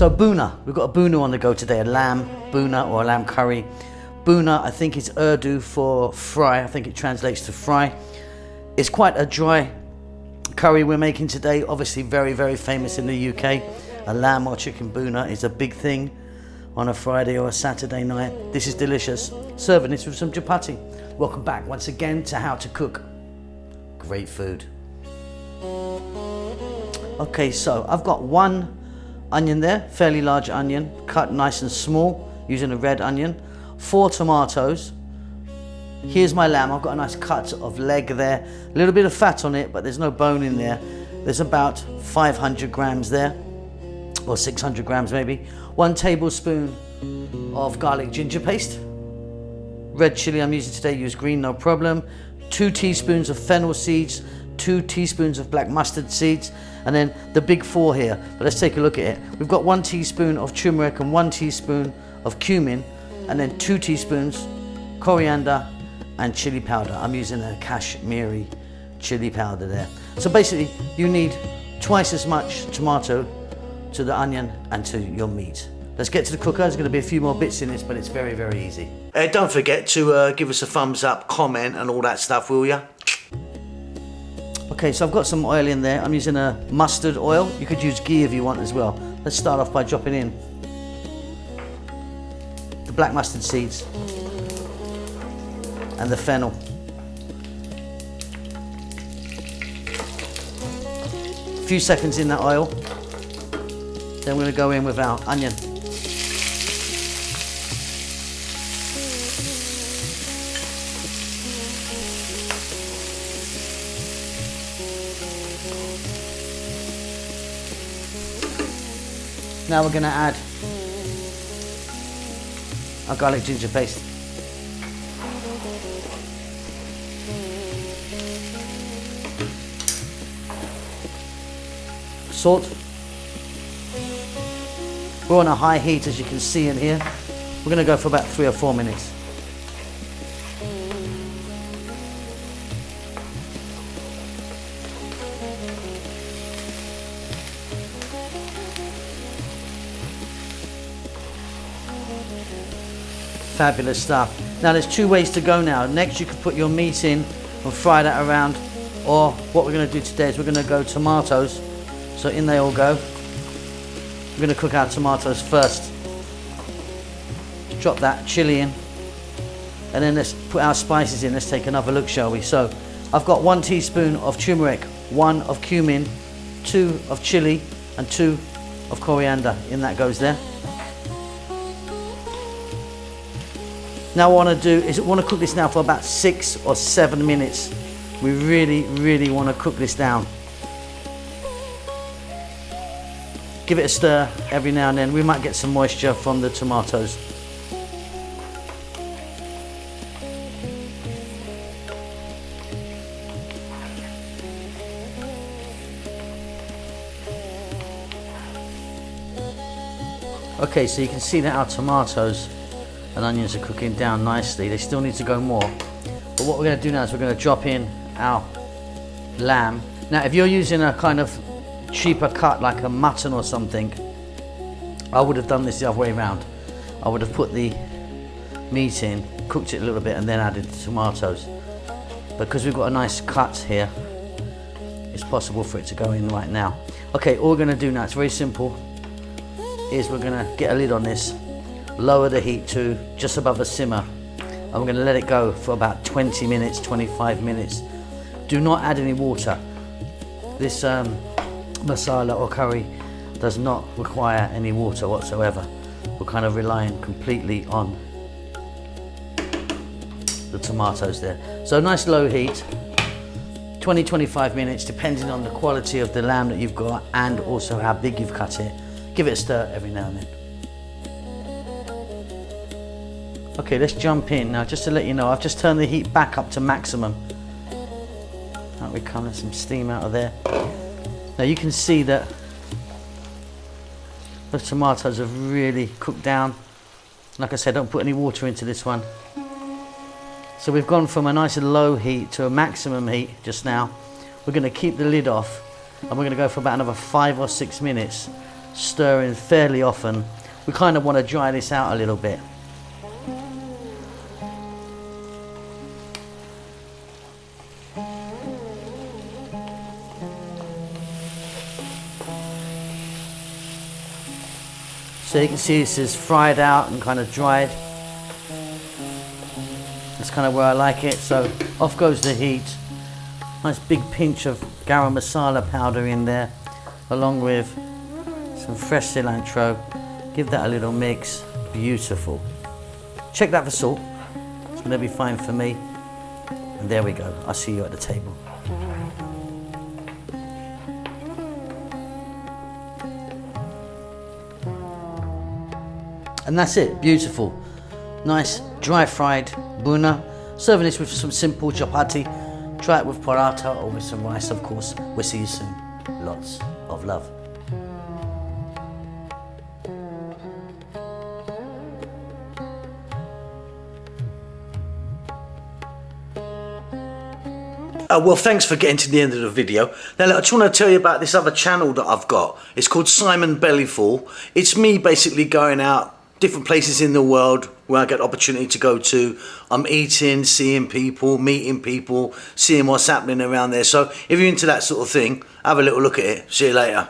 So Bhuna, we've got a Bhuna on the go today, a lamb Bhuna or a lamb curry. Bhuna, I think it's Urdu for fry. I think it translates to fry. It's quite a dry curry we're making today. Obviously very, very famous in the UK. A lamb or chicken Bhuna is a big thing on a Friday or a Saturday night. This is delicious. Serving this with some chapati. Welcome back once again to How to Cook Great Food. Okay, so I've got one onion there, fairly large onion, cut nice and small using a red onion. 4 tomatoes. Here's my lamb. I've got a nice cut of leg there. A little bit of fat on it, but there's no bone in there. There's about 500 grams there, or 600 grams maybe. 1 tablespoon of garlic ginger paste. Red chili I'm using today, use green, no problem. 2 teaspoons of fennel seeds, 2 teaspoons of black mustard seeds, and then the big 4 here. But let's take a look at it. We've got 1 teaspoon of turmeric and 1 teaspoon of cumin, and then 2 teaspoons coriander and chili powder. I'm using a Kashmiri chili powder there. So basically you need twice as much tomato to the onion and to your meat. Let's get to the cooker. There's going to be a few more bits in this, but it's very, very easy. Don't forget to give us a thumbs up, comment and all that stuff, will ya? Okay, so I've got some oil in there. I'm using a mustard oil. You could use ghee if you want as well. Let's start off by dropping in the black mustard seeds and the fennel. A few seconds in that oil. Then we're going to go in with our onion. Now we're going to add our garlic ginger paste. Salt. We're on a high heat, as you can see in here. We're going to go for about 3 or 4 minutes. Fabulous stuff. Now there's 2 ways to go now. Next you could put your meat in and fry that around, or what we're going to do today is we're going to go tomatoes. So in they all go. We're going to cook our tomatoes first. Drop that chili in, and then let's put our spices in. Let's take another look, shall we? So I've got 1 teaspoon of turmeric, 1 of cumin, 2 of chili and 2 of coriander. In that goes there. Now what I want to do is cook this now for about 6 or 7 minutes. We really, really want to cook this down. Give it a stir every now and then. We might get some moisture from the tomatoes. Okay, so you can see that our tomatoes and onions are cooking down nicely. They still need to go more. But what we're going to do now is we're going to drop in our lamb. Now if you're using a kind of cheaper cut like a mutton or something, I would have done this the other way around. I would have put the meat in, cooked it a little bit and then added the tomatoes. Because we've got a nice cut here, it's possible for it to go in right now. Okay, all we're going to do now, it's very simple, is we're going to get a lid on this, lower the heat to just above a simmer, and we're going to let it go for about 20 minutes, 25 minutes. Do not add any water. This masala or curry does not require any water whatsoever. We're kind of relying completely on the tomatoes there. So nice low heat, 20-25 minutes, depending on the quality of the lamb that you've got and also how big you've cut it. Give it a stir every now and then. Okay, let's jump in now. Just to let you know, I've just turned the heat back up to maximum. Out we come, there's some steam out of there. Now you can see that the tomatoes have really cooked down. Like I said, don't put any water into this one. So we've gone from a nice low heat to a maximum heat just now. We're going to keep the lid off and we're going to go for about another 5 or 6 minutes stirring fairly often. We kind of want to dry this out a little bit. So you can see this is fried out and kind of dried. That's kind of where I like it. So off goes the heat. Nice big pinch of garam masala powder in there, along with some fresh cilantro. Give that a little mix. Beautiful. Check that for salt. It's going to be fine for me. And there we go. I'll see you at the table. And that's it. Beautiful. Nice dry fried Bhuna. Serving this with some simple chapati. Try it with paratha or with some rice, of course. We'll see you soon. Lots of love. Well, thanks for getting to the end of the video. Now, look, I just want to tell you about this other channel that I've got. It's called Simon Bellyful. It's me basically going out different places in the world where I get opportunity to go to. I'm eating, seeing people, meeting people, seeing what's happening around there. So if you're into that sort of thing, have a little look at it. See you later.